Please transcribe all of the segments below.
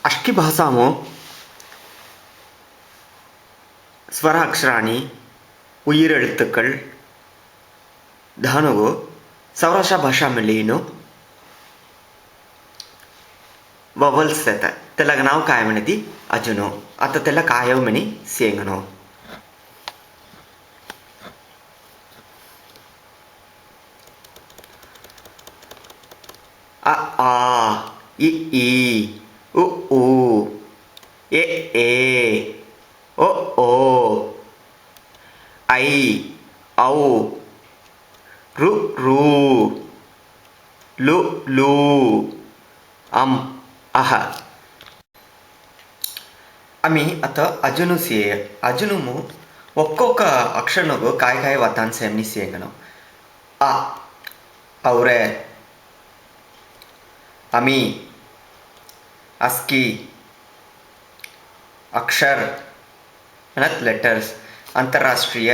अष्टि भाषामो ಸ್ವರ ಅಕ್ಷರಾಣಿ ಉಯಿರೆಳುತ್ತುಕ್കൾ ಧಾನುವು ಸೌರಾಷ್ಟ್ರ ಭಾಷಾ ಮಿಲೀನು ववल्स येतात त्याला नाव काय म्हणते अजूनो आता त्याला काय म्हणे सेंगनो अ आ इ ई उ ऊ ए ए ओ ओ ಐ ಔ ರು ರೂ ಲು ಲೂ अम आह आम्ही आता अजून अजून ఒక్కొక్క అక్షరంకు కాయ వతాన్సేమ్ని సేంగను आ औरे अमी अस्की अक्षर म्हणत लेटर्स अंतरराष्ट्रीय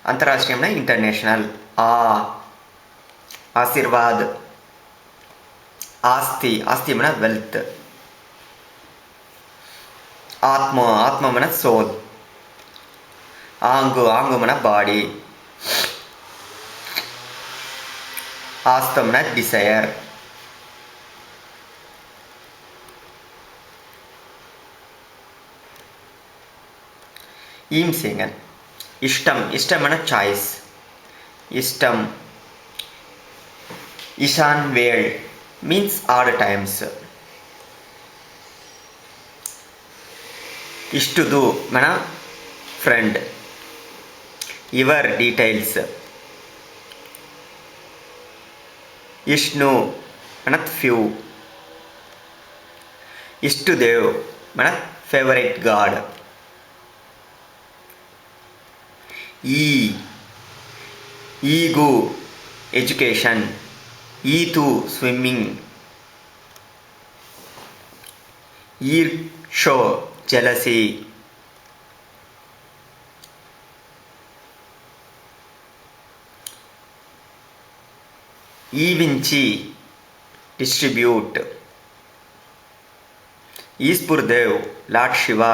म्हणा इंटरनेशनल आ आशीर्वाद आस्ती म्हणा वेल्थ आत्म म्हणा सोल आंगू म्हणा बॉडी आस्त म्हणा डिसायर ईम सेंगन इष्टम म्हणा चॉइस इष्टम ईशान वेळ means odd times इष्टुदु मना friend your details इष्णु मना few इष्टुदेव मना favorite god ईगु education ईतु स्विमिंग ईर्षो jealousy ईविंची distribute ईस्पुरदेव लॉर्ड शिवा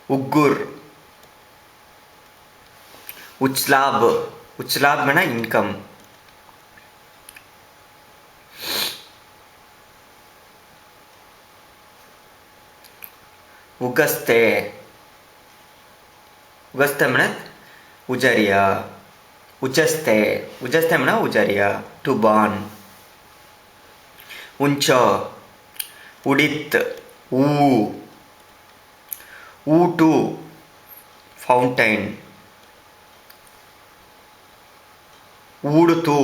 उग्गुर उच्लाभ मना इनकम उगस्ते म्हणत उजरिया उजस्ते म्हणा उजरिया टू बॉर्न उंच उडित ऊ टू फाउंटेन ऊडतू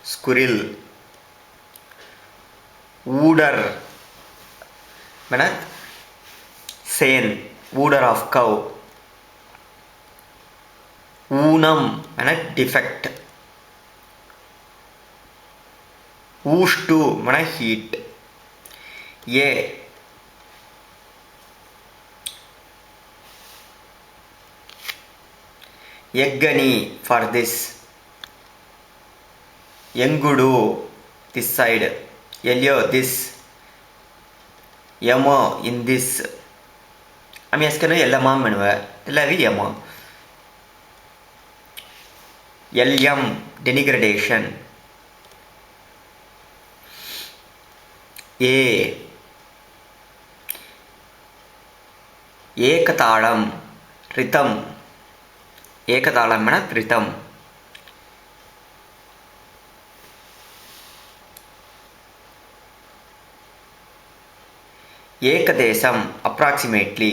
स्क्विरल ऊडर म्हणत सेन वूडर ऑफ कव ऊनम म्हणा डिफेक्ट ऊष्टू म्हणा हीट ये यग्गनी फॉर दिस यंगुडू दिस साइड एलियो दिस यमो इन दिस आम्ही असं एल्लमा म्हणूया त्याला यमो एल्यम डेनिग्रेडेशन एकताళం रितम एकताళం म्हणत रितम ఏకదేశం అప్రాక్సిమేట్లీ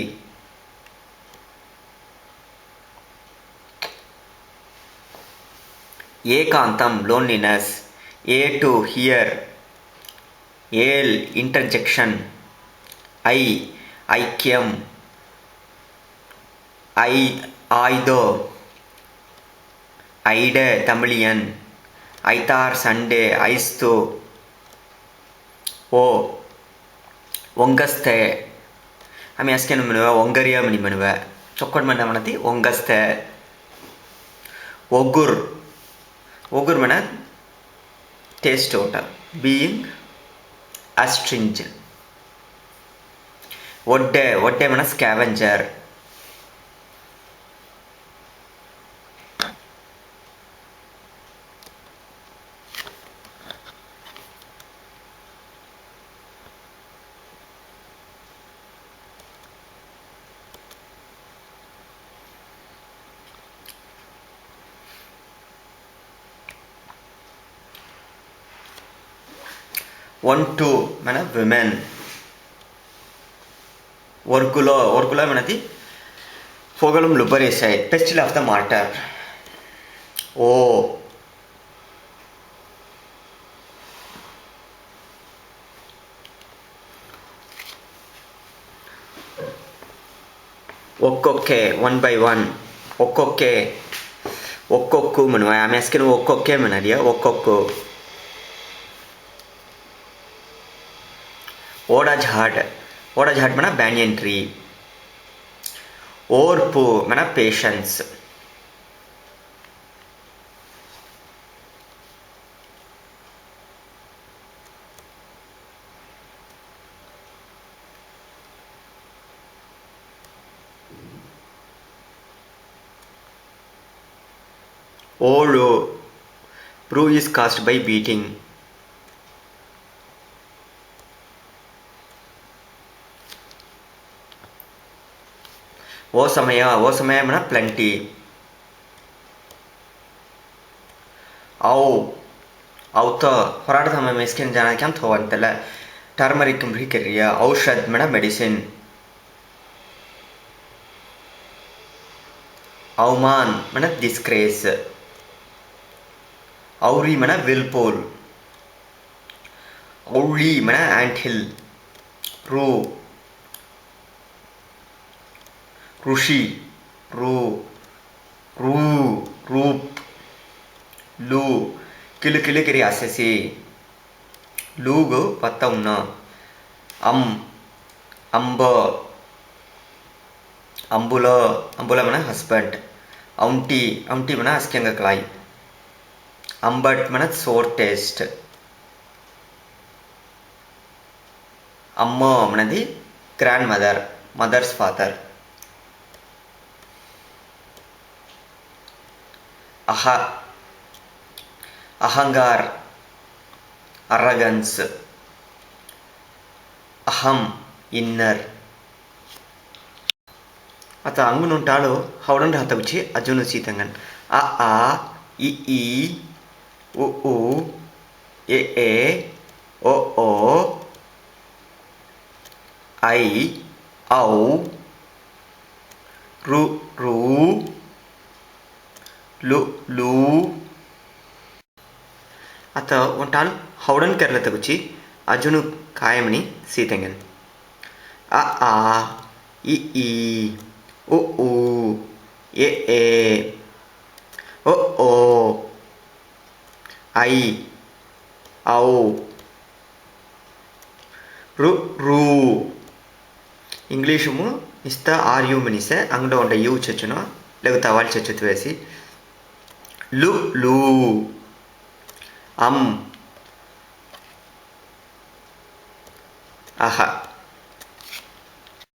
ఏకాంతం లోన్లీనెస్ ఏ టు హియర్ ఏల్ ఇంటర్జెక్షన్ ఐక్యం ఆయిదో ఐడే తమిళియన్ ఐతార్ సండే ఐస్తు ओ ओंगस्ते आम्ही असं केलं म्हणूया ओंगरिया म्हणी म्हणूया चोक्कड म्हणा म्हणती ओंगस्ते ओगुर म्हणा टेस्ट वाटर बीइंग astringent ఒడ్డే ఒడ్డే మన స్కావెంజర్. వంటూ మన విమెన్. ఒర్గులో మనది ఫోగలం లుబరేసాయి pastel of the మార్టర్. Oh ఒక్కొక్కే 1 by 1 ఒక్కొక్కే ఒక్కొక్కు మనवा आम्ही असं ఒక్కొక్కే म्हणाली ఒక్కొక్కు. ఓడా झाड म्हणा banyan tree. ఓర్పు మన పేషెన్స్. ఓడు bruise is caused by beating. ఓ సమయ మన ప్lenty. ಔತ ಹೊರಾಟದ ನಮ್ಮ ಮೆಸ್ಕಿನ ಜನಕ್ಕೆ ಅಂತ ಹೋಗಂತಲ್ಲ ಟರ್ಮರಿಕ್ ಕರಿಯ ಔಷಧ ಮನ ಮೆಡಿಸಿನ್. ಅವಮಾನ್ ಮನ ಡಿಸ್ಗ್ರೇಸ್. ಔರಿ ಮನ ವಿಲ್ಪೋಲ್. ಔಳಿ ಮನ ಆಂಟ್ ಹಿಲ್. ಋಷಿ ರೂಪ್. ಲೂ ಕಿಲಿಕಿರಿ ಅಸೆಸಿ. ಲೂಗು ಪತ್ತ ಉನ್ನ. ಅಂಬುಲ ಮನ ಹಸ್ಬೆಂಡ್. ಔಂಟಿ ಮನ ಅಸ್ಕೆಂಗ ಕ್ಲಾಯ್. ಅಂಬಟ್ ಮನ ಸೋರ್ ಟೇಸ್ಟ್. ಅಮ್ಮ ಮನದಿ ಗ್ರ್ಯಾಂಡ್ ಮದರ್ಸ್ ಫಾದರ್. అహంగార్ అరగన్స్. అహం ఇన్నర్. అత అంగునుంటాడు హౌడండి హతగుచి అజును సీతంగన్. ఆ ఇ ఈ ఉ ఏ ఓ ఐ ఔ రు ಲೂ. ಅತ ಒಂಟಾಳು ಹೌಡನ್ ಕೆರ್ಲ ತಗುಚಿ ಅಜುನು ಕಾಯಮನಿ ಸೀತೆಂಗನ್. ಆ ಇ ಈ ಉ ಎ ಓ ಐ ಔ ರು. ఇంగ్లీషుము ఇస్తా ఆర్యు మనిసే అంగడ ఉండే యూ చచ్చును లేకపోతే వాళ్ళు చచ్చుతు వేసి లూ. అహ